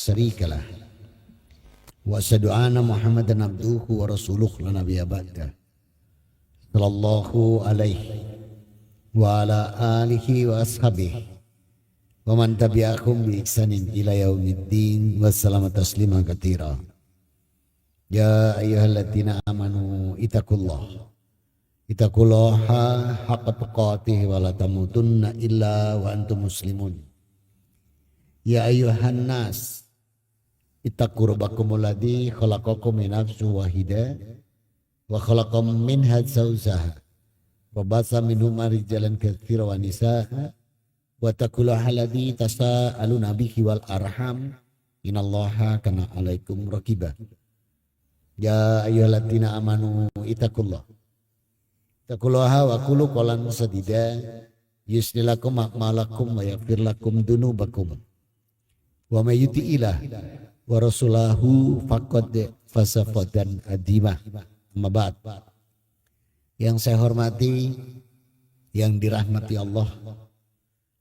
syarika lah. Wa asyhadu anna Muhammadan abduhu wa rasuluhu la nabiyya ba'da. Sallallahu alaihi wa ala alihi wa ashabihi wa man tabi'ahum bi ihsanin ila yaumiddin wa sallama tasliman katsira. Ya ayyuhalladzina amanu ittaqullaha haqqa tuqatih wa la tamutunna illa wa antum muslimun. Ya ayyuhan nas ittaqu rabbakumul ladzi khalaqakum min nafsin wahidah wa khalaqam minha zawjaha wa basa minhuma rijalan katsiran wa nisaa wa taqullaha alladzi tasaaluna bihi wal arham innallaha kana 'alaikum raqiba. Ya ayyuhalladzina amanu ittaqullaha wa qulu qawlan sadida yuslih lakum a'malakum wa yaghfir lakum dzunubakum wa may yuti'illah wa rasulahu faqad faza fawzan 'azima. Amma ba'd. Yang saya hormati, yang dirahmati Allah,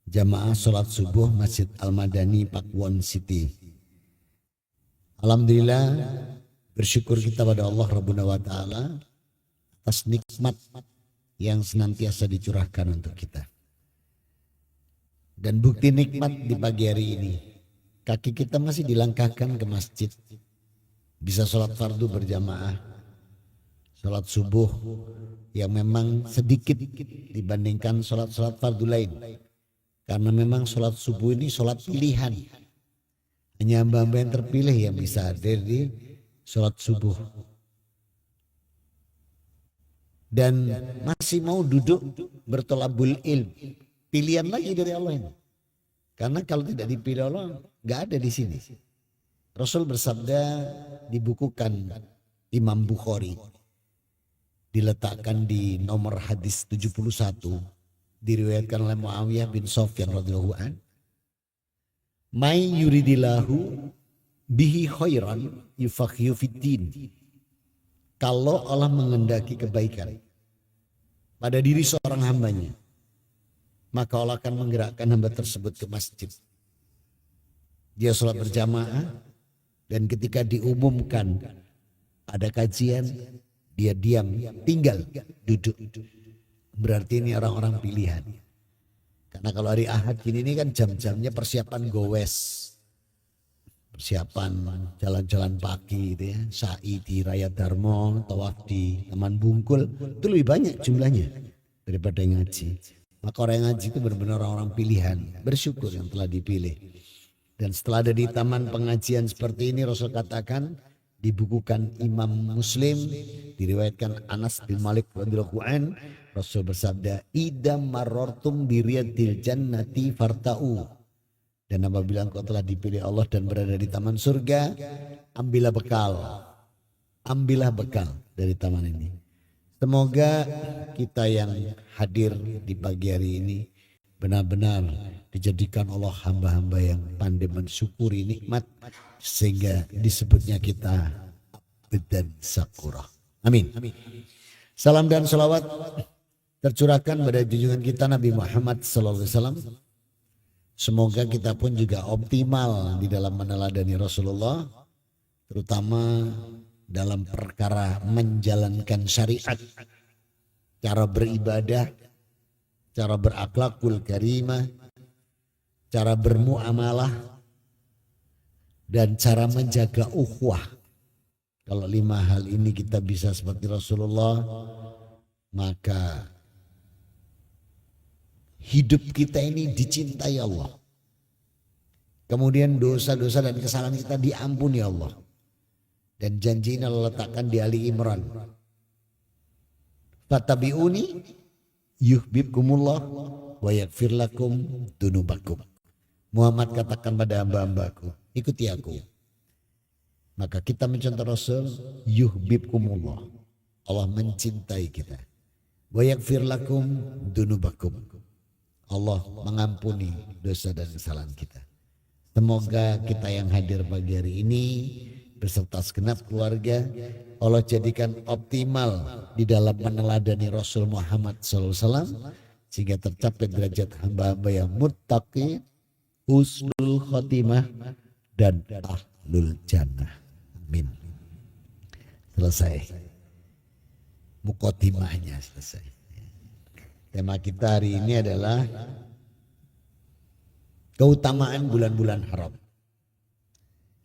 jamaah salat subuh Masjid Al-Madani Pakuwon City. Alhamdulillah, bersyukur kita pada Allah Rabbuna wa ta'ala atas nikmat yang senantiasa dicurahkan untuk kita. Dan bukti nikmat di pagi hari ini, kaki kita masih dilangkahkan ke masjid. Bisa sholat fardu berjamaah, sholat subuh yang memang sedikit dibandingkan sholat-sholat fardu lain. Karena memang sholat subuh ini sholat pilihan. Hanya hamba-hamba yang terpilih yang bisa hadir di sholat subuh. Dan masih mau duduk bertolabul ilm. Pilihan lagi dari Allah ini. Karena kalau tidak dipilih Allah, nggak ada di sini. Rasul bersabda, dibukukan Imam Bukhari, diletakkan di nomor hadis 71, diriwayatkan oleh Muawiyah bin Sufyan radhiyallahu an. May yuridillahu bihi khairan yufaqihu fiddin. Kalau Allah mengendaki kebaikan pada diri seorang hambanya, maka Allah akan menggerakkan hamba tersebut ke masjid. Dia sholat berjamaah, dan ketika diumumkan ada kajian, dia diam, tinggal duduk. Berarti ini orang-orang pilihan. Karena kalau hari Ahad ini kan jam-jamnya persiapan gowes, persiapan jalan-jalan pagi gitu ya, sa'i di Raya Darmo, tawaf di Taman Bungkul, itu lebih banyak jumlahnya daripada yang ngaji. Maka orang yang ngaji itu benar-benar orang-orang pilihan, bersyukur yang telah dipilih. Dan setelah ada di taman pengajian seperti ini, Rasul katakan, dibukukan Imam Muslim, diriwayatkan Anas bin Malik radhiyallahu an, Rasul bersabda, idam marortum biriyadil jannati farta'u. Dan apabila engkau telah dipilih Allah dan berada di taman surga, ambillah bekal dari taman ini. Semoga kita yang hadir di pagi hari ini benar-benar dijadikan Allah hamba-hamba yang pandai mensyukuri nikmat sehingga disebutnya kita abd dan syakurah. Amin. Salam dan salawat tercurahkan pada junjungan kita Nabi Muhammad SAW. Semoga kita pun juga optimal di dalam meneladani Rasulullah, terutama dalam perkara menjalankan syariat, cara beribadah, cara berakhlakul karimah, cara bermuamalah, dan cara menjaga ukhuwah. Kalau 5 hal ini kita bisa seperti Rasulullah, maka hidup kita ini dicintai Allah. Kemudian dosa-dosa dan kesalahan kita diampuni Allah. Dan janji ini Allah letakkan di Ali Imran. Fattabi'uni yuhibbukumullah wa yaghfir lakum dzunubakum. Muhammad katakan pada hamba-hambaku, ikuti aku. Maka kita mencontoh Rasul, yuhibbukumullah. Allah mencintai kita. Wa yaghfir lakum dzunubakum. Allah mengampuni dosa dan kesalahan kita. Semoga kita yang hadir pagi hari ini beserta segenap keluarga Allah jadikan optimal di dalam meneladani Rasul Muhammad SAW sehingga tercapai derajat hamba-hamba yang muttaqi, husnul khotimah, dan ahlul jannah. Amin. Selesai. Muqaddimahnya selesai. Tema kita hari ini adalah keutamaan bulan-bulan haram.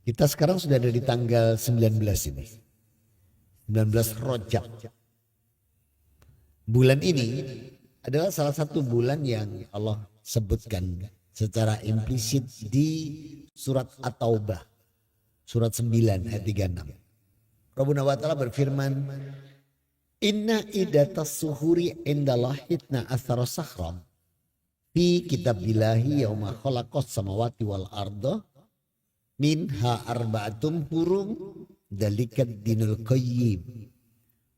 Kita sekarang sudah ada di tanggal 19 ini. 19 Rajab. Bulan ini adalah salah satu bulan yang Allah sebutkan secara implisit di surat At-Taubah. Surat 9 ayat 36. Rabbuna wa ta'ala berfirman, Inna idatas suhuri indalah hitna asara sahram fi kitabillahi yauma khalaqas samawati wal arda minha arba'atum hurum dalikat dinul qayyim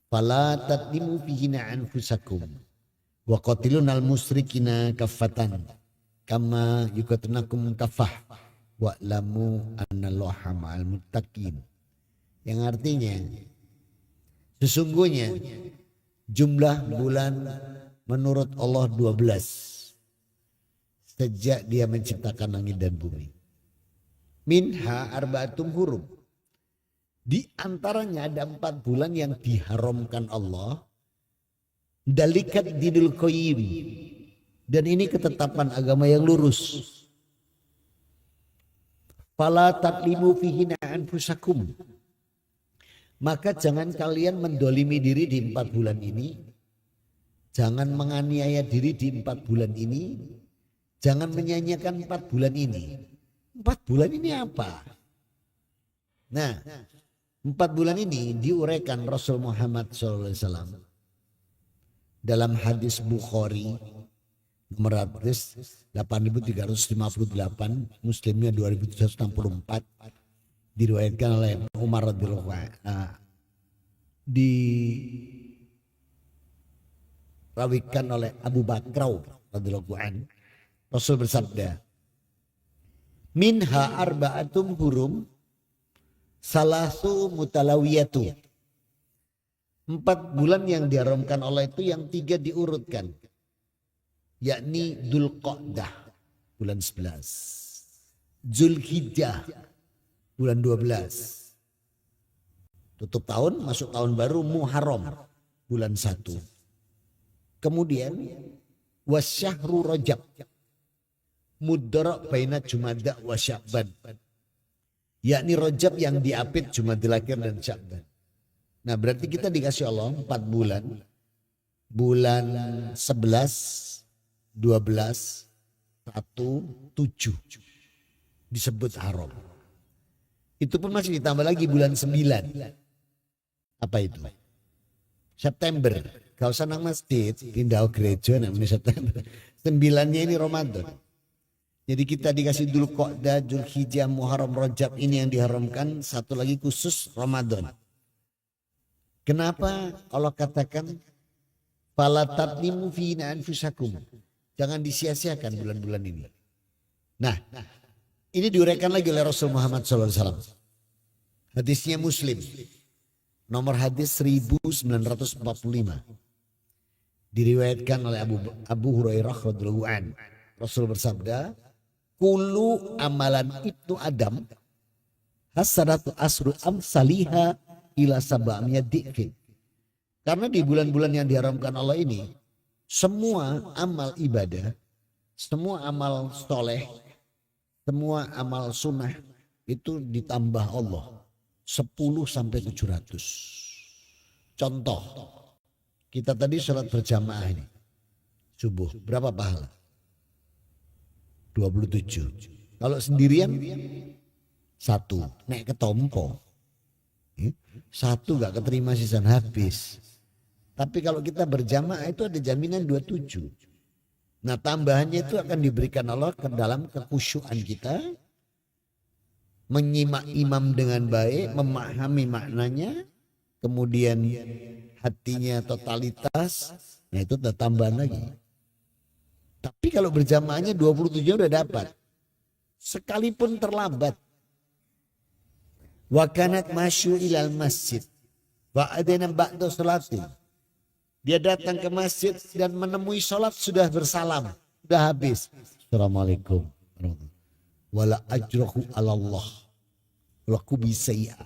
fala tadlimu fihina anfusakum wa qatilunal musyrikina kaffatan kama yukatunakum kafah wa'lamu annallaha ma'al muttaqin. Yang artinya sesungguhnya jumlah bulan menurut Allah 12 sejak dia menciptakan langit dan bumi. Minha arba'atum hurum. Di antaranya ada 4 bulan yang diharamkan Allah. Dalikat dinul qayyim. Dan ini ketetapan agama yang lurus. Fala tatlimu fihina anfusakum. Maka jangan kalian mendolimi diri di 4 bulan ini. Jangan menganiaya diri di 4 bulan ini. Jangan menyanyiakan 4 bulan ini. 4 bulan ini apa? Nah, 4 bulan ini diuraikan Rasul Muhammad SAW dalam hadis Bukhari nomor hadis 8358, Muslimnya 2164, diriwayatkan oleh Umar radhiyallahu anhu, dirawikan oleh Abu Bakar radhiyallahu anhu. Rasul bersabda, minha arba'atum hurum salasu mutalawiyatu. 4 bulan yang diharamkan Allah itu yang 3 diurutkan. Yakni Dzulqa'dah bulan 11. Dzulhijjah bulan 12. Tutup tahun masuk tahun baru Muharram bulan 1. Kemudian wasyahru Rajab. Mudara baina Jumada wa Sya'ban. Yakni Rajab yang diapit Jumadil Akhir dan Sya'ban. Nah, berarti kita dikasih Allah 4 bulan. Bulan 11, 12, 1, 7 disebut haram. Itu pun masih ditambah lagi bulan 9. Apa itu? September. Gak usah nang masjid, pindah gereja namanya September. 9-nya ini Ramadan. Jadi kita dikasih Dzulqa'dah, Dzulhijjah, Muharram, Rajab ini yang diharamkan. Satu lagi khusus Ramadan. Kenapa Allah katakan fala tatlimu fina anfusakum? Jangan disia-siakan bulan-bulan ini. Nah, ini diuraikan lagi oleh Rasul Muhammad SAW. Hadisnya Muslim. Nomor hadis 1945. Diriwayatkan oleh Abu Hurairah radhiyallahu anhu. Rasul bersabda, kullu amalan ibnu Adam hasanatu asru amsaliha ila sab'amiyat di'fin. Karena di bulan-bulan yang diharamkan Allah ini, semua amal ibadah, semua amal soleh, semua amal sunnah itu ditambah Allah 10 sampai 700. Contoh, kita tadi sholat berjamaah ini, subuh, berapa pahala? 27. Kalau sendirian 1, nek ketompo 1 gak keterima sisan habis. Tapi kalau kita berjamaah itu ada jaminan 27. Nah, tambahannya itu akan diberikan Allah ke dalam kekhusyuan kita, menyimak imam dengan baik, memahami maknanya, kemudian hatinya totalitas, nah itu ada tambahan lagi. Tapi kalau berjamaahnya 27 udah dapat. Sekalipun terlambat. Wa kanat masyu ilal masjid. Wa adana ba'da salatin. Dia datang ke masjid dan menemui sholat sudah bersalam. Sudah habis. Assalamualaikum. Wala ajrahu alallah. laku bisai'a.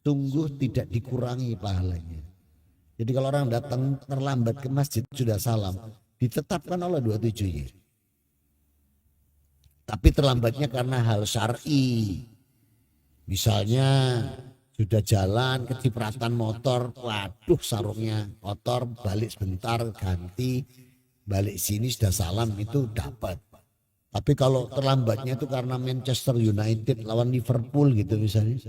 Sungguh tidak dikurangi pahalanya. Jadi kalau orang datang terlambat ke masjid sudah salam, ditetapkan Allah 27-nya. Tapi terlambatnya karena hal syar'i. Misalnya sudah jalan kecipratan motor, waduh sarungnya kotor, balik sebentar ganti, balik sini sudah salam, itu dapat. Tapi kalau terlambatnya itu karena Manchester United lawan Liverpool gitu misalnya,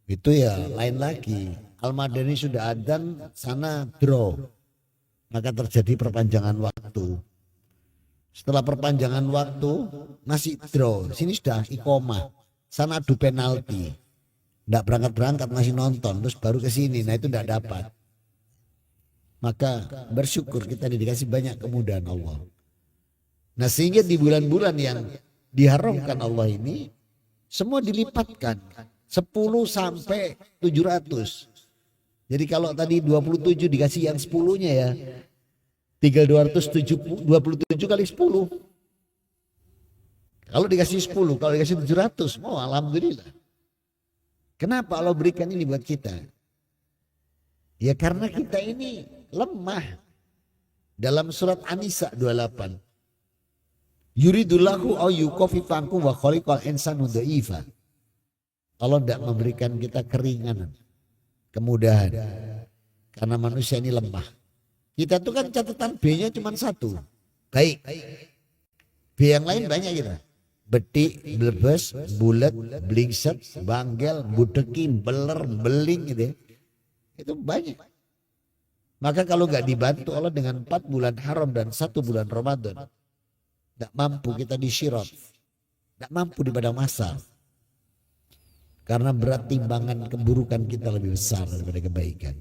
itu ya lain lagi. Al-Madani sudah adzan, sana draw, maka terjadi perpanjangan waktu. Setelah perpanjangan waktu masih draw, sini sudah iqomah, sana adu penalti, tidak berangkat masih nonton, terus baru ke sini, nah itu tidak dapat. Maka bersyukur kita dikasih banyak kemudahan Allah. Nah sehingga di bulan-bulan yang diharamkan Allah ini semua dilipatkan 10 sampai 700. Jadi kalau tadi 27 dikasih yang 10-nya ya, tinggal 27 kali 10. Kalau dikasih 10, kalau dikasih 700, oh alhamdulillah. Kenapa Allah berikan ini buat kita? Ya karena kita ini lemah. Dalam surat An-Nisa 28. Yuridullahu au yukhaffifankum wa khaliqal insanu dha'ifa. Allah tidak memberikan kita keringanan, kemudahan. Karena manusia ini lemah. Kita tuh kan catatan B-nya cuma satu. Baik. B yang lain banyak kita. Betik, blebes, bulat, blingset, banggel, budeki, beler, beling gitu ya. Itu banyak. Maka kalau gak dibantu Allah dengan 4 bulan haram dan 1 bulan Ramadan, tidak mampu kita di syirat, tidak mampu di padang mahsyar. Karena berat timbangan keburukan kita lebih besar daripada kebaikan.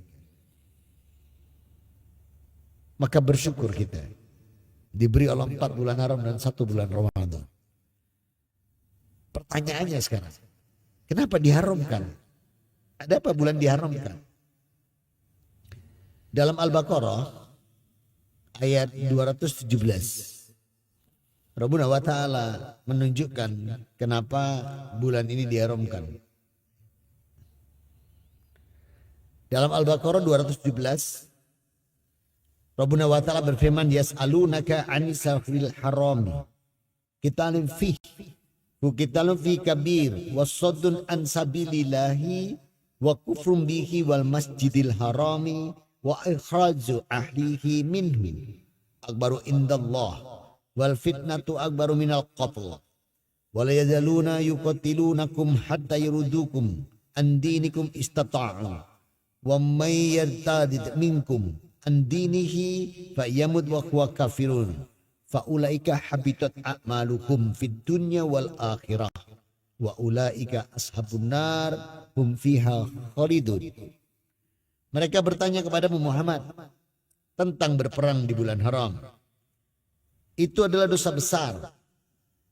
Maka bersyukur kita diberi Allah 4 bulan haram dan 1 bulan Ramadan. Pertanyaannya sekarang, kenapa diharamkan? Ada apa bulan diharamkan? Dalam Al-Baqarah ayat 217, Rabbuna wa ta'ala menunjukkan kenapa bulan ini diharamkan. Dalam Al-Baqarah 217, Rabbuna wa ta'ala berfirman, yas'alunaka 'anis syahril harami qitalun fihi wa qitalun fi kabir wasaddun an sabilillahi wa kufrum bihi wal masjidil harami wa ikhraju ahlihi minhu akbaru indallah wal fitnatu akbaru minal qatl wa la yazaluna yuqatilunakum hatta yurudukum an dinikum istata'u wa may yartadid minkum an dinihi fa yamut wa huwa kafirun fa ulaika habitat a'malukum fid dunya wal akhirah wa ulaika ashabun nar hum fiha khalidun. Mereka bertanya kepada Muhammad tentang berperang di bulan haram. Itu adalah dosa besar.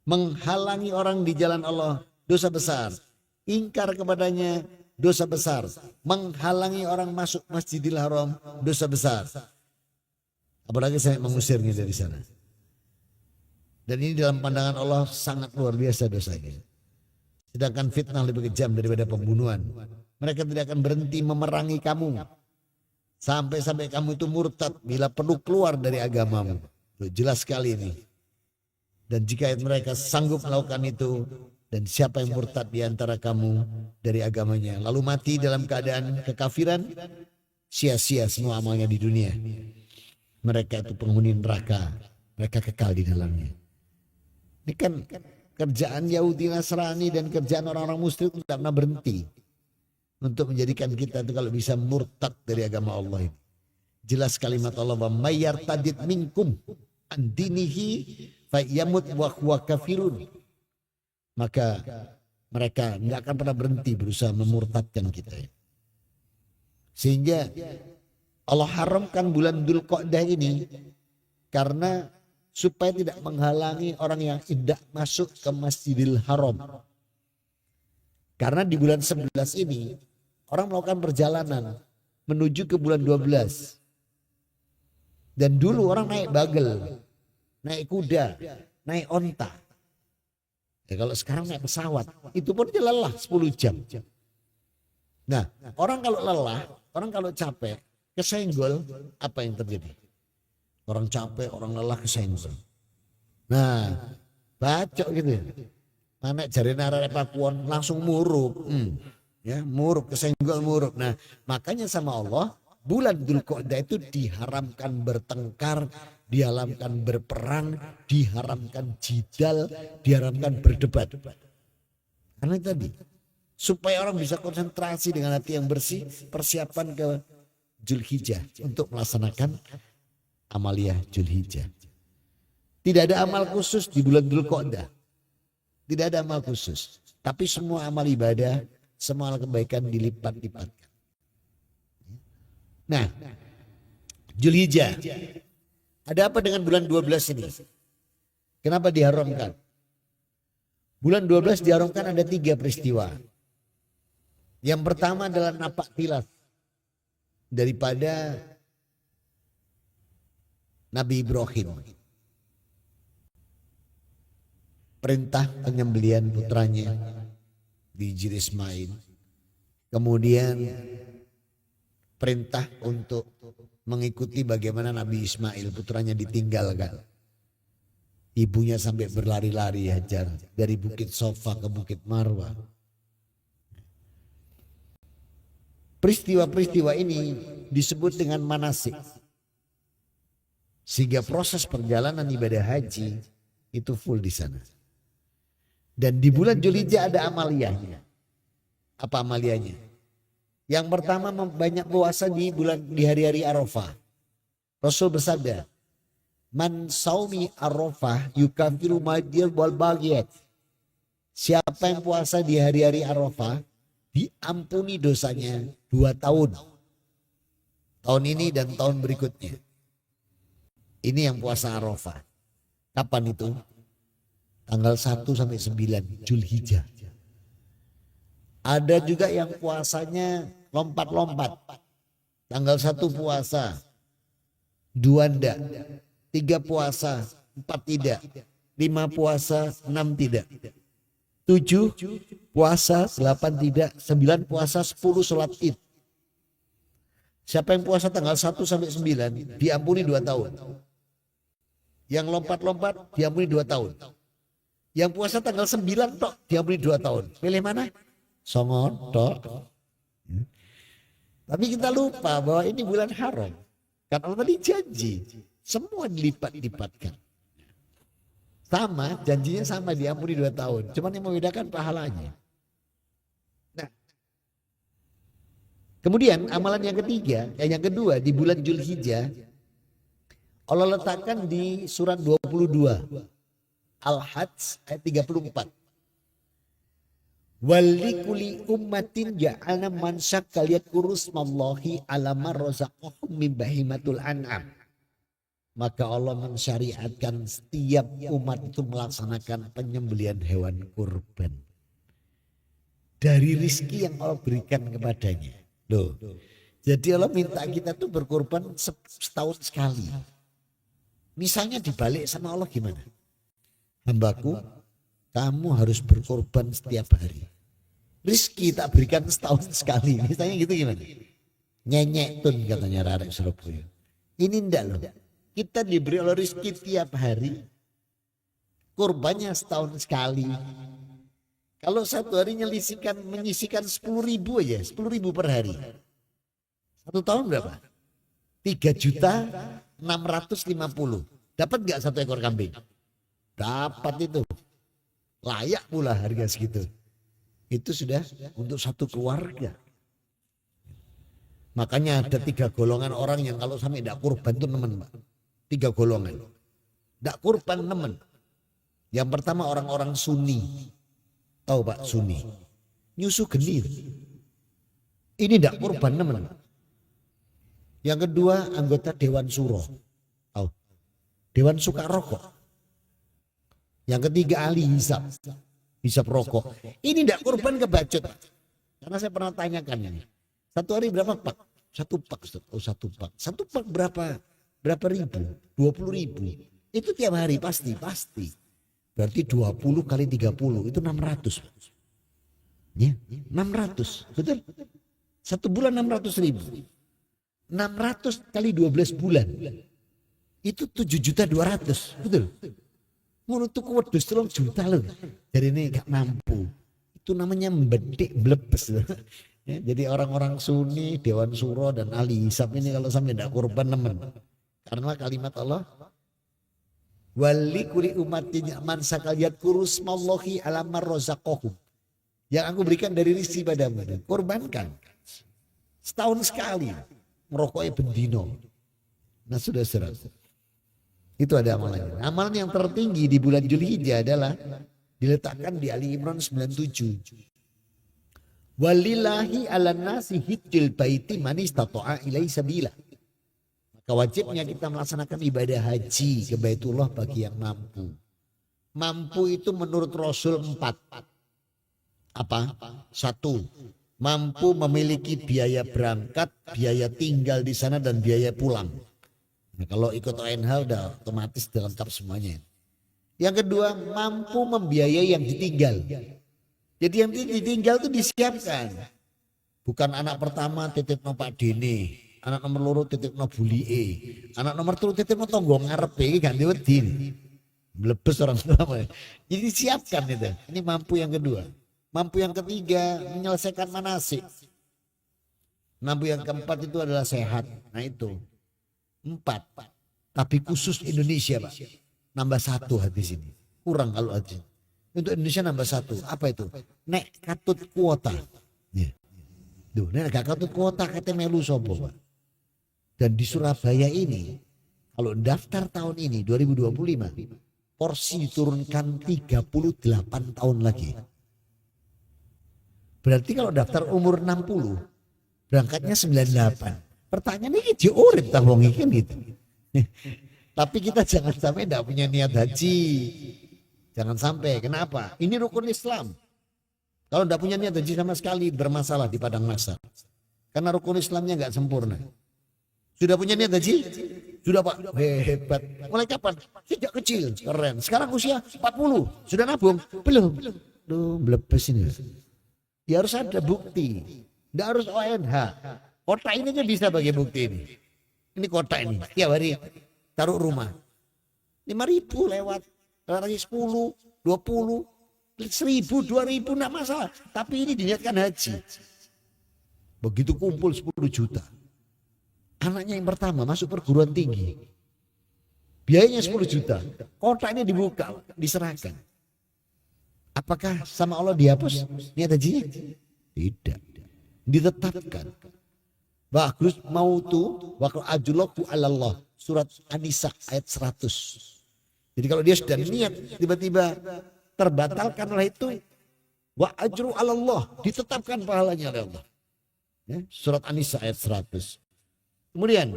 Menghalangi orang di jalan Allah dosa besar. Ingkar kepadanya dosa besar. Menghalangi orang masuk Masjidil Haram dosa besar. Apalagi saya mengusirnya dari sana. Dan ini dalam pandangan Allah sangat luar biasa dosanya. Sedangkan fitnah lebih kejam daripada pembunuhan. Mereka tidak akan berhenti memerangi kamu. Sampai-sampai kamu itu murtad bila perlu keluar dari agamamu. Jelas sekali ini. Dan jika mereka sanggup melakukan itu, dan siapa yang murtad di antara kamu dari agamanya, lalu mati dalam keadaan kekafiran, sia-sia semua amalnya di dunia. Mereka itu penghuni neraka, mereka kekal di dalamnya. Ini kan kerjaan Yahudi Nasrani dan kerjaan orang-orang musyrik itu tidak pernah berhenti untuk menjadikan kita itu kalau bisa murtad dari agama Allah ini. Jelas kalimat Allah, wa may yartadid minkum an dinihi fa yamut wa huwa kafirun. Maka mereka enggak akan pernah berhenti berusaha memurtadkan kita. Sehingga Allah haramkan bulan Dzulqa'dah ini karena supaya tidak menghalangi orang yang tidak masuk ke Masjidil Haram. Karena di bulan 11 ini orang melakukan perjalanan menuju ke bulan 12. Dan dulu orang naik bagel, naik kuda, naik onta. Ya, kalau sekarang naik pesawat, itu pun dia lelah 10 jam. Nah, orang kalau lelah, orang kalau capek, kesenggol, apa yang terjadi? Orang capek, orang lelah kesenggol. Nah, bacok gitu. Mana jari narare Pakuan langsung murup. Ya, murup, kesenggol murup. Nah, makanya sama Allah, bulan Dzulqa'dah itu diharamkan bertengkar, diharamkan berperang, diharamkan jidal, diharamkan berdebat. Karena tadi supaya orang bisa konsentrasi dengan hati yang bersih, persiapan ke Dzulhijjah untuk melaksanakan amaliyah Dzulhijjah. Tidak ada amal khusus di bulan Dzulqa'dah. Tidak ada amal khusus, tapi semua amal ibadah, semua amal kebaikan dilipat-lipatkan. Nah, Dzulhijjah. Ada apa dengan bulan 12 ini? Kenapa diharamkan? Bulan 12 diharamkan ada 3 peristiwa. Yang pertama adalah napak tilas daripada Nabi Ibrahim. Perintah penyembelihan putranya di Hijri Ismail. Kemudian perintah untuk mengikuti bagaimana Nabi Ismail putranya ditinggalkan. Ibunya sampai berlari-lari Hajar dari Bukit Sofa ke Bukit Marwah. Peristiwa-peristiwa ini disebut dengan manasik. Sehingga proses perjalanan ibadah haji itu full di sana. Dan di bulan Dzulhijjah ada amaliyahnya. Apa amaliyahnya? Yang pertama banyak puasa di hari-hari Arafah. Rasul bersabda, "Man saumi Arafah yukafiru madiyal wal baghiyat." Siapa yang puasa di hari-hari Arafah diampuni dosanya 2 tahun. Tahun ini dan tahun berikutnya. Ini yang puasa Arafah. Kapan itu? Tanggal 1 sampai 9 Dzulhijjah. Ada juga yang puasanya lompat-lompat. Tanggal 1 puasa, 2 enggak, 3 puasa, 4 tidak, 5 puasa, 6 tidak, 7 puasa, 8 tidak, 9 puasa, 10 sholat id. Siapa yang puasa tanggal 1 sampai 9 diampuni 2 tahun. Yang lompat-lompat diampuni 2 tahun. Yang puasa tanggal 9 tok diampuni 2 tahun. Pilih mana? Songon tok. Tapi kita lupa bahwa ini bulan haram. Karena Allah tadi janji. Semua dilipat-lipatkan. Sama, janjinya sama diampuni 2 tahun. Cuman yang membedakan pahalanya. Nah, kemudian amalan yang ketiga, yang kedua di bulan Dzulhijjah, Allah letakkan di surat 22. Al-Hajj ayat 34. Walikuli ummatin ja'alna mansak kaliyat kurusmallahi ala marrazaqahum min bahimatul an'am. Maka Allah mensyariatkan setiap umat itu melaksanakan penyembelihan hewan kurban. Dari rizki yang Allah berikan kepadanya. Loh, jadi Allah minta kita tuh berkorban setahun sekali. Misalnya dibalik sama Allah gimana? Hambaku, kamu harus berkorban setiap hari. Rizki tak berikan setahun sekali. Misalnya gitu gimana? Nyenyek tun katanya Rarek Surabaya. Ini enggak loh. Kita diberi oleh rizki tiap hari. Kurbannya setahun sekali. Kalau satu hari menyisikan 10.000 aja. 10.000 per hari. 1 tahun berapa? 3.650.000. Dapat gak 1 ekor kambing? Dapat itu. Layak pula harga segitu. Itu sudah untuk 1 keluarga. Makanya ada 3 golongan orang yang kalau sampai tidak kurban itu nemen, Pak. 3 golongan. Tidak kurban nemen. Yang pertama orang-orang Sunni. Tahu Pak Sunni? Nyusu genir. Ini tidak kurban nemen. Yang kedua anggota Dewan Suro. Tahu? Dewan Suka Rokok. Yang ketiga ahli hisab rokok. Ini tidak kurban kebacut. Karena saya pernah tanyakan ini. 1 hari berapa pak? 1 pak. Oh 1 pak. 1 pak berapa ribu? 20.000. Itu tiap hari pasti. Berarti 20 kali 30 itu 600. Ya, 600. Betul? Satu bulan 600.000. 600 kali 12 bulan. Itu 7.200.000. Betul? Menutup wedhus 3 juta loh. Jadi ini gak mampu. Itu namanya membedik blebes. Ya, jadi orang-orang Sunni, Dewan Suro dan ahli hisab ini kalau sampai tidak korban nemen. Karena kalimat Allah, wali kuli umatin man sakaliyat kurus mallahi alamar rozaqohum. Yang aku berikan dari rizki padamu. Korbankan. Setahun sekali. Merokoknya bendino. Nah sudah serat. Itu ada amalannya. Amalan yang tertinggi di bulan Dzulhijjah adalah diletakkan di Ali Imran 97. Walillahi ala nasi hijjil baiti man istata'a ilaihi sabila. Maka wajibnya kita melaksanakan ibadah haji ke Baitullah bagi yang mampu. Mampu itu menurut Rasul 4. Apa? 1. Mampu memiliki biaya berangkat, biaya tinggal di sana dan biaya pulang. Nah, kalau ikut ONH udah otomatis lengkap semuanya. Yang kedua, mampu membiayai yang ditinggal. Jadi yang ditinggal itu disiapkan. Bukan anak pertama titip no Pak Dene, anak nomor loro titip no Bulie, anak nomor 3 titip no tonggo ngarepe ganti wedi. Mlebes orang tua. Jadi siapkan itu. Ini mampu yang kedua. Mampu yang ketiga menyelesaikan manasik. Mampu yang keempat itu adalah sehat. Nah itu 4. Tapi khusus Indonesia Pak. Nambah 1 hadis ini. Kurang kalau hadis. Untuk Indonesia nambah 1. Apa itu? Nek katut kuota. Ya. Duh, nek gak katut kuota kata melu sopo Pak. Dan di Surabaya ini kalau daftar tahun ini 2025 porsi diturunkan 38 tahun lagi. Berarti kalau daftar umur 60 berangkatnya 98. Pertanyaan ini diurip tak wong iki gitu. Tapi kita jangan sampai tidak punya niat haji. Jangan sampai. Kenapa? Ini rukun Islam. Kalau tidak punya niat haji sama sekali bermasalah di padang mahsyar. Karena rukun Islamnya nggak sempurna. Sudah punya niat haji? Sudah Pak. Hebat. Mulai kapan? Sejak kecil. Keren. Sekarang usia 40. Sudah nabung? Belum. Duh, blebes ini. Ya harus ada bukti. Tidak harus ONH. Kota ini aja bisa bagi bukti ini. Ini kota ini. Tiap hari taruh rumah. 5.000 lewat. Lari 10, 20, 1.000, 2.000 enggak masalah. Tapi ini diniatkan haji. Begitu kumpul 10 juta. Anaknya yang pertama masuk perguruan tinggi. Biayanya 10 juta. Kota ini dibuka, diserahkan. Apakah sama Allah dihapus niat hajinya? Tidak. Ditetapkan. Bagus mau tuh waktu ajulaku Allah. Surat An-Nisa ayat 100. Jadi kalau dia sudah niat tiba-tiba terbatalkan oleh itu, wa ajru 'ala Allah, ditetapkan pahalanya oleh Allah. Ya, surat An-Nisa ayat 100. Kemudian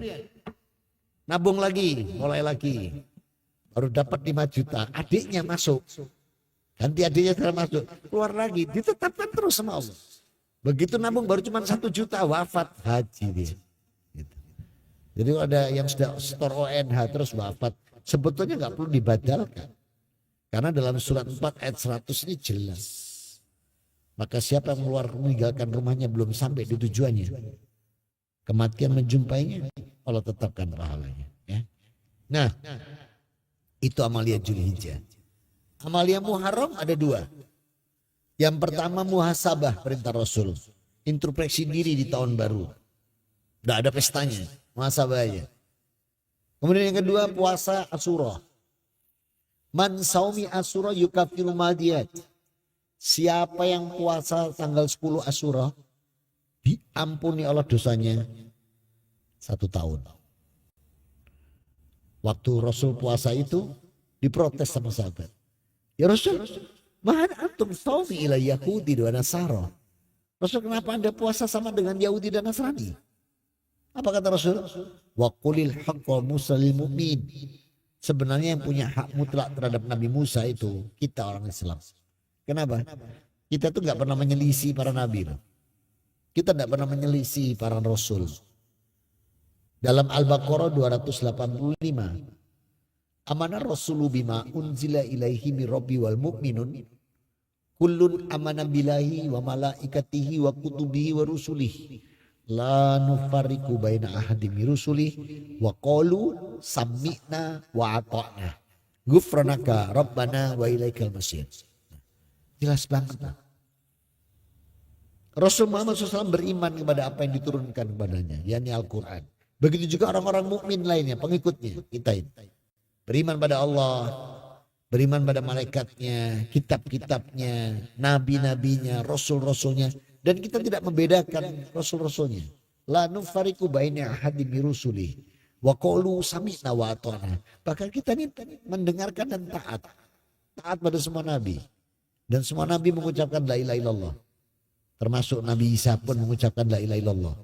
nabung lagi, mulai lagi. Baru dapat 5 juta, adiknya masuk. Ganti adiknya sudah masuk, keluar lagi, ditetapkan terus sama Allah. Begitu nabung baru cuma 1 juta, wafat haji dia. Gitu. Jadi ada yang sudah store ONH terus wafat. Sebetulnya nggak perlu dibadalkan. Karena dalam surat 4 ayat 100 ini jelas. Maka siapa yang meninggalkan rumahnya belum sampai di tujuannya. Kematian menjumpainya, Allah tetapkan pahalanya. Ya. Nah, itu amalia Dzulhijjah. Amalia Muharram ada 2. Yang pertama muhasabah perintah Rasul. Introspeksi diri di tahun baru. Tidak ada pestanya, muhasabah aja. Kemudian yang kedua puasa Asyura. Man saumi Asyura yukafiru madiyat. Siapa yang puasa tanggal 10 Asyura diampuni Allah dosanya 1 tahun. Waktu Rasul puasa itu diprotes sama sahabat. Ya Rasul, mana antum saumi ila Yahudi wa Nasara? Rasul, kenapa Anda puasa sama dengan Yahudi dan Nasrani? Apa kata Rasul? Wa qulil haqqa Musa lil mu'min. Sebenarnya yang punya hak mutlak terhadap Nabi Musa itu kita orang Islam. Kenapa? Kita tuh nggak pernah menyelisih para nabi. Kita tidak pernah menyelisih para rasul. Dalam Al-Baqarah 285 Amana rasulu bima unzila ilaihi min rabbi wal mu'minun kullun amana billahi wa malaikatihi wa kutubihi wa rusulihi la nufarriqu baina ahadin min rusulihi wa qalu sami'na wa ata'na ghufranaka rabbana wa ilaikal masir. Jelas banget. Rasul Muhammad SAW beriman kepada apa yang diturunkan kepadanya, yakni Al-Quran. Begitu juga orang-orang mukmin lainnya, pengikutnya, kita ini. Beriman pada Allah, beriman pada malaikatnya, kitab-kitabnya, nabi-nabinya, rasul-rasulnya. Dan kita tidak membedakan rasul-rasulnya. La nufariqu baina ahadin min rusulih. Wa qalu sami'na wa ata'na. Bahkan kita ini mendengarkan dan taat. Taat pada semua nabi. Dan semua nabi mengucapkan la ilaha illallah. Termasuk Nabi Isa pun mengucapkan la ilaha illallah.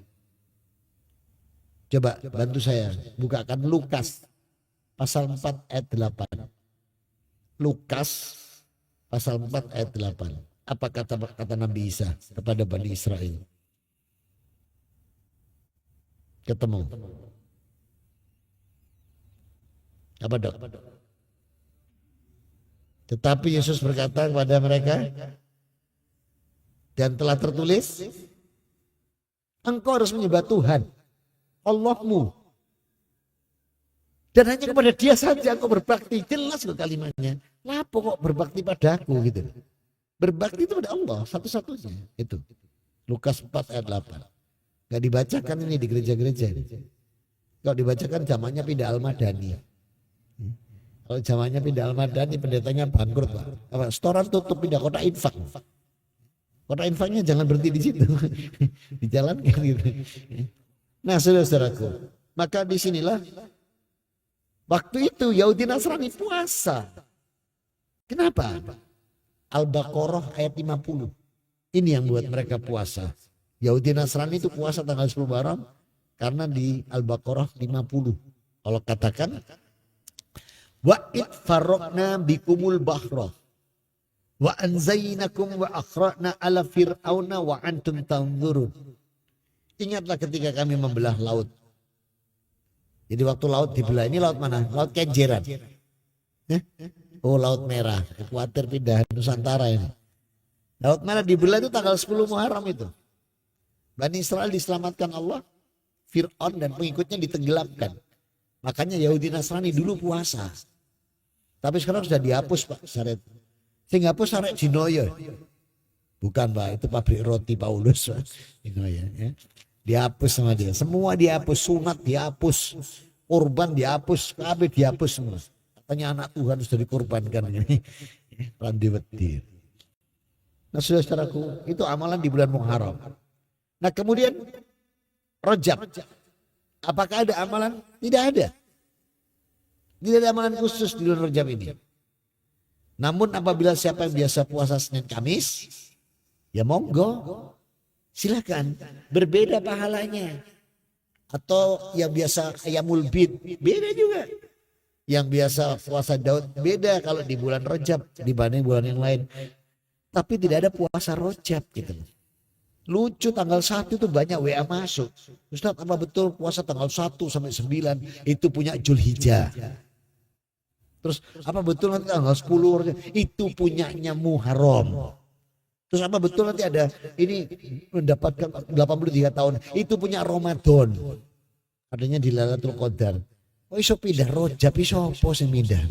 Coba bantu saya bukakan Lukas pasal 4 ayat 8. Lukas pasal 4 ayat 8. Apa kata Nabi Isa kepada Bani Israel? Ketemu. Apa dok? Tetapi Yesus berkata kepada mereka, dan telah tertulis, engkau harus menyembah Tuhan, Allahmu. Dan hanya kepada dia saja engkau berbakti. Jelas kok kalimatnya. Kenapa kok berbakti padaku gitu. Berbakti itu pada Allah satu-satunya. Itu. Lukas 4 ayat 8. Gak dibacakan ini di gereja-gereja. Kalau dibacakan zamannya pindah Al-Madani. Kalau zamannya pindah Al-Madani pendetanya bangkrut Pak. Setoran tutup pindah kota infak. Kota infaknya jangan berhenti di situ. Dijalankan gitu. Nah saudara-saudaraku. Maka disinilah waktu itu Yahudi Nasrani puasa. Kenapa? Al-Baqarah ayat 50. Ini yang buat mereka puasa. Yahudi Nasrani itu puasa tanggal 10 Muharram karena di Al-Baqarah 50. Allah katakan wa id farraqna bikumul bahra wa anzaynakum wa akhrajna ala fir'auna wa antum tanzurun. Ingatlah ketika kami membelah laut. Jadi waktu laut dibelah, ini laut mana? Laut Kenjeran. Oh laut merah, Ekuator pindah Nusantara ini. Laut merah dibelah itu tanggal 10 Muharram itu. Bani Israel diselamatkan Allah, Fir'aun dan pengikutnya ditenggelamkan. Makanya Yahudi Nasrani dulu puasa. Tapi sekarang sudah dihapus Pak syariat. Sing hapus syariat Jinoyo. Bukan Pak, itu pabrik roti Paulus Pak. Jinoyo ya. Dihapus sama dia. Semua dihapus, sunat dihapus, kurban dihapus, kabeh dihapus semua. Katanya anak Tuhan sudah dikorbankan ini. Randi wetir. Nah saudara-saudaraku, itu amalan di bulan Muharram. Nah kemudian Rajab. Apakah ada amalan? Tidak ada. Tidak ada amalan khusus di bulan Rajab ini. Namun apabila siapa yang biasa puasa Senin Kamis, ya monggo. Silakan. Berbeda pahalanya. Atau yang biasa Ayamul Bid, beda juga. Yang biasa puasa Daud, beda kalau di bulan Rajab dibanding bulan yang lain. Tapi tidak ada puasa Rajab gitu. Lucu tanggal 1 itu banyak WA masuk. Ustaz apa betul puasa tanggal 1 sampai 9 itu punya Zulhijjah? Terus apa betul nanti tanggal 10 itu punyanya Muharram? Terus apa betul nanti ada ini mendapatkan 83 tahun itu punya Ramadan? Adanya di Lailatul Qadar. Oh iso pindah Rajab iso apa sing pindah?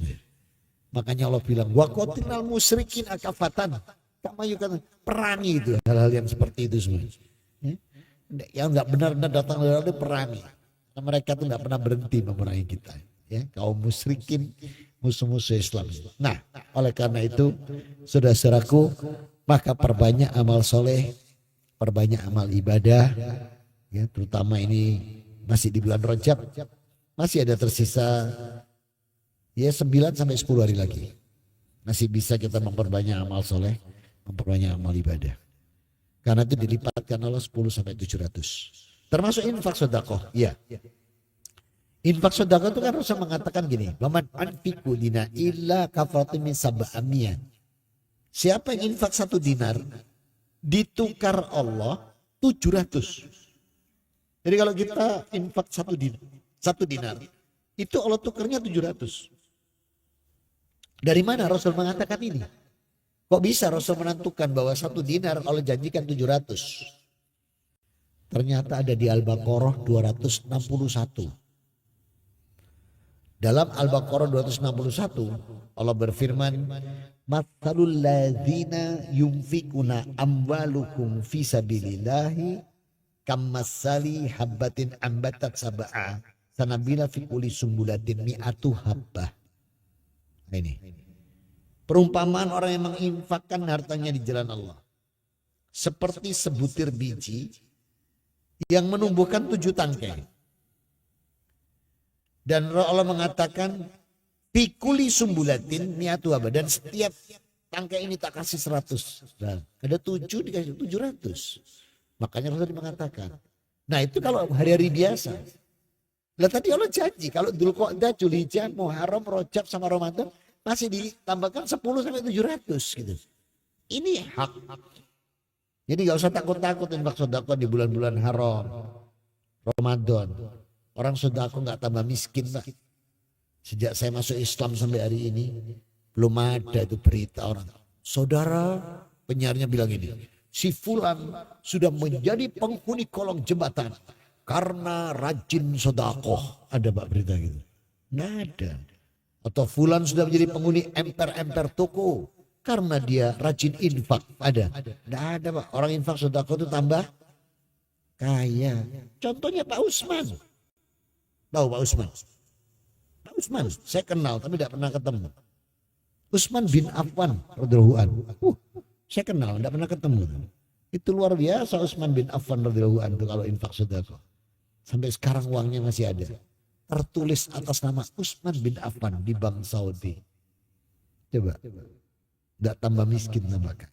Makanya Allah bilang wa qatilal musyrikin akafatan. Kama yukan perangi itu hal-hal yang seperti itu semua. Yang enggak benar-benar datang dari perangi. Karena mereka tuh enggak pernah berhenti memerangi kita. Ya, kaum musyrikin, musuh-musuh Islam. Nah, oleh karena itu, saudara-saudaraku, maka perbanyak amal soleh, perbanyak amal ibadah, ya, terutama ini masih di bulan Rajab, masih ada tersisa ya 9 sampai 10 hari lagi. Masih bisa kita memperbanyak amal soleh, memperbanyak amal ibadah. Karena itu dilipatkan Allah 10 sampai 700. Termasuk infak sedekah, ya. Infak sedekah itu kan Rasul mengatakan gini, "Waman anfiqu dina illa kafaratun min sab'amiyah." Siapa yang infak 1 dinar ditukar Allah 700. Jadi kalau kita infak 1 dinar itu Allah tukarnya 700. Dari mana Rasul mengatakan ini? Kok bisa Rasul menentukan bahwa 1 dinar Allah janjikan 700? Ternyata ada di Al-Baqarah 261. Dalam Al-Baqarah 261 Allah berfirman, "Matsalul ladzina yunfikuna amwalukum fi sabilillahi kamassali habbatin ambatat sab'a sanabila fi kulli sumbulatin mi'atu habbah." Nah, ini perumpamaan orang yang menginfakkan hartanya di jalan Allah seperti sebutir biji yang menumbuhkan 7 tangkai. Dan Allah mengatakan fikuli sumbulatin mi'atu habbah, dan setiap tangkai ini tak kasih 100. Nah, ada 7 dikasih 700. Makanya Rasul mengatakan. Nah, itu kalau hari-hari biasa. Lah tadi Allah janji kalau Dzulqa'dah, Dzulhijjah, Muharram, Rajab sama Ramadan masih ditambahkan 10 sampai 700 gitu. Ini hak. Jadi gak usah takut-takut infak sedekah di bulan-bulan haram, Ramadan. Orang sedekah gak tambah miskin, Pak. Sejak saya masuk Islam sampai hari ini belum ada itu berita orang. Saudara, penyiarnya bilang ini, si fulan sudah menjadi penghuni kolong jembatan karena rajin sedekah. Ada Pak berita gitu? Nggak ada. Atau fulan sudah menjadi penghuni emper-emper toko karena dia rajin infak. Ada? Nggak ada Pak. Orang infak sedekah itu tambah kaya. Contohnya Pak Usman. Tahu Pak Usman? Pak Usman, saya kenal tapi tidak pernah ketemu. Usman bin Affan radhiyallahu anhu. Saya kenal, tidak pernah ketemu. Itu luar biasa Usman bin Affan radhiyallahu anhu kalau infak sedekah. Sampai sekarang uangnya masih ada. Tertulis atas nama Usman bin Affan di Bank Saudi. Coba. Tidak tambah miskin tambah kaya.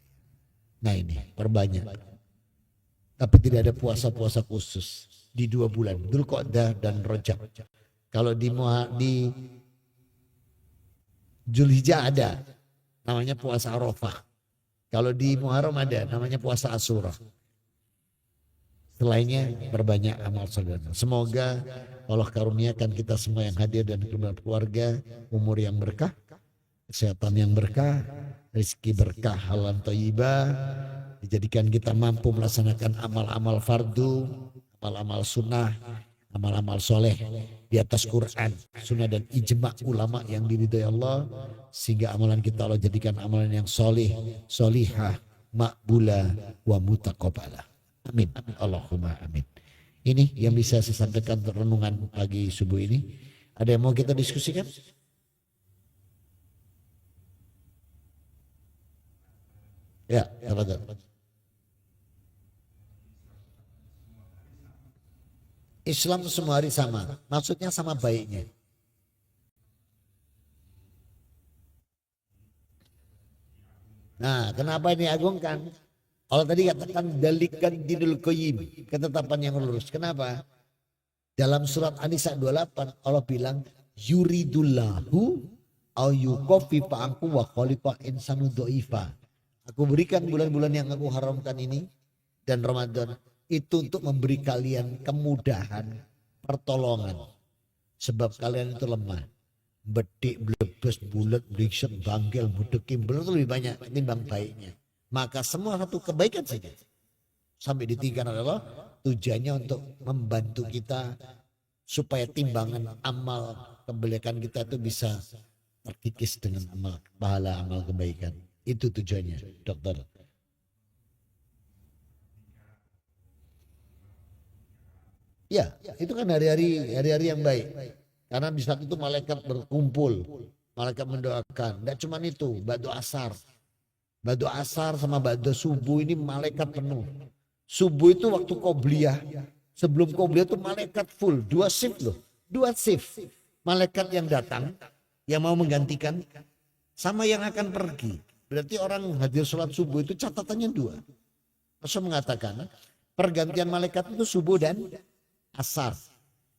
Nah ini perbanyak. Tapi tidak ada puasa-puasa khusus di 2 bulan. Dzulqa'dah dan Rajab. Kalau di Dzulhijjah ada. Namanya puasa Arafah. Kalau di Muharram ada. Namanya puasa Asyura. Selainnya berbanyak amal soleh. Semoga Allah karuniakan kita semua yang hadir dan keluarga umur yang berkah, kesehatan yang berkah, rezeki berkah, halal thayyibah, dijadikan kita mampu melaksanakan amal-amal fardu, amal-amal sunnah, amal-amal soleh di atas Quran, sunnah dan ijma' ulama yang diridhai Allah, sehingga amalan kita Allah jadikan amalan yang soleh, solihah, makbulah, wa mutaqabbalah. Amin. Allahumma amin. Ini yang bisa saya sampaikan renungan pagi subuh ini. Ada yang mau kita diskusikan? Ya, tafadhol. Islam semua hari sama. Maksudnya sama baiknya. Nah, kenapa ini agungkan? Allah tadi katakan dalikan dinul qayyim, ketetapan yang lurus. Kenapa? Dalam surat An-Nisa 28 Allah bilang yuridullahu au yukhaffifa ankum wa khaliqa insanu dha'ifa. Aku berikan bulan-bulan yang aku haramkan ini dan Ramadan itu untuk memberi kalian kemudahan, pertolongan. Sebab kalian itu lemah. Bedik, blebes, bulat, blikset, bangkel, budek, kimbel itu lebih banyak ketimbang baiknya. Maka semua satu kebaikan saja. Sampai ditinggikan oleh Allah, tujuannya untuk membantu kita supaya timbangan amal kebaikan kita itu bisa terkikis dengan amal pahala amal kebaikan. Itu tujuannya, dokter. Ya, itu kan hari-hari yang baik. Karena di saat itu malaikat berkumpul, malaikat mendoakan. Tidak cuma itu, ba'da asar. Ba'da asar sama ba'da subuh ini malaikat penuh. Subuh itu waktu qobliyah. Sebelum qobliyah itu malaikat full, 2 shift loh. 2 shift. Malaikat yang datang, yang mau menggantikan, sama yang akan pergi. Berarti orang hadir sholat subuh itu catatannya 2. Rasul mengatakan, pergantian malaikat itu subuh dan asar.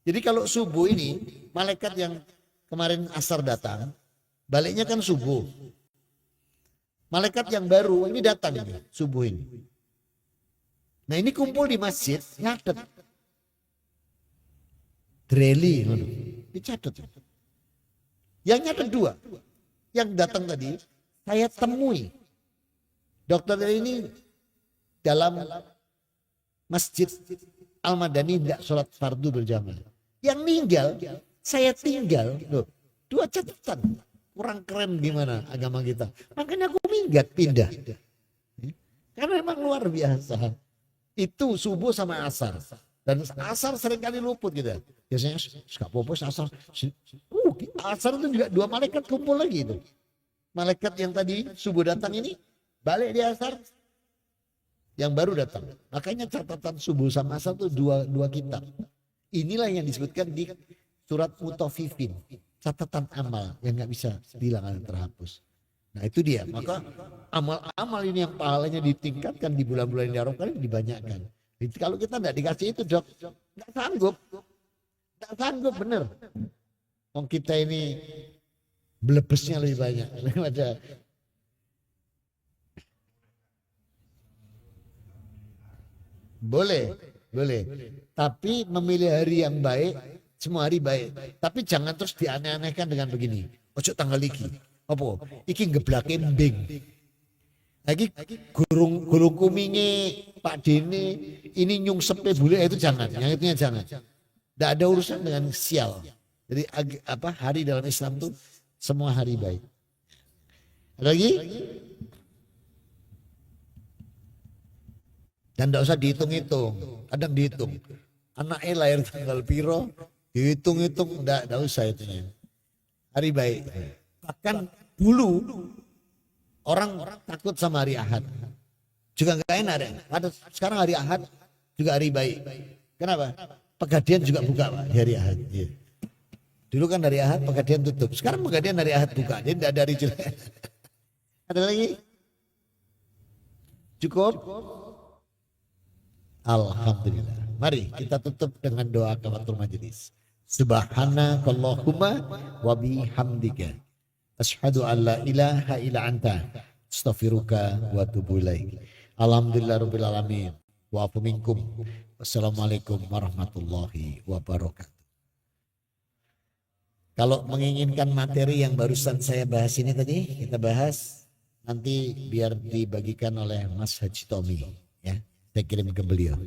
Jadi kalau subuh ini, malaikat yang kemarin asar datang, baliknya kan subuh. Malaikat yang baru ini datang ini, subuh ini. Nah ini kumpul di masjid, nyatet. Dreli, dicatat. Yang nyatet 2. Yang datang tadi saya temui dokter ini dalam Masjid Al-Madani tidak sholat fardu berjamaah. Yang meninggal saya tinggal. Loh, 2 catatan. Kurang keren gimana agama kita. Makanya aku minggat pindah. Karena memang luar biasa. Itu subuh sama asar. Dan asar seringkali luput gitu. Biasanya gak apa-apa asar. Asar itu juga 2 malaikat kumpul lagi itu. Malaikat yang tadi subuh datang ini balik di asar. Yang baru datang. Makanya catatan subuh sama asar itu dua kitab. Inilah yang disebutkan di surat Mutafifin. Catatan amal yang gak bisa hilang dan terhapus. Nah itu dia. Maka amal-amal ini yang pahalanya ditingkatkan di bulan-bulan yang diharapkan dibanyakkan. Jadi kalau kita tidak dikasih itu dok, nggak sanggup, bener. Wong kita ini blebesnya lebih banyak daripada boleh. Tapi memilih hari yang baik, semua hari baik. Tapi jangan terus dianeh-anehkan dengan begini. Ojo tanggal iki, apa? Iki ngeblake mbing. Lagi gurung kuminge Pak Dene ini nyungsepe bule itu jangan, yang itunya jangan. Tidak ada urusan dengan sial. Jadi hari dalam Islam itu semua hari baik. Ada lagi? Dan tidak usah dihitung-hitung. Kadang dihitung. Anaknya lahir tanggal piro, dihitung-hitung tidak usah itunya. Hari baik. Bahkan dulu orang takut sama hari Ahad. Juga gak enak deh. Sekarang hari Ahad juga hari baik. Kenapa? Pegadian juga buka Pak, di hari Ahad. Ya. Dulu kan hari Ahad pegadian tutup. Sekarang pegadian hari Ahad buka. Jadi tidak ada hari jelek. Ada lagi? Cukup? Alhamdulillah. Mari kita tutup dengan doa kafatul majelis. Subhanakallahumma wa bihamdika. Asyhadu an la ilaha illa anta astaghfiruka wa atubu ilaik. Alhamdulillahirabbil alamin. Wa afu minkum. Wassalamualaikum warahmatullahi wabarakatuh. Kalau menginginkan materi yang barusan saya bahas ini tadi, kita bahas nanti biar dibagikan oleh Mas Haji Tommy ya. Saya kirim ke beliau.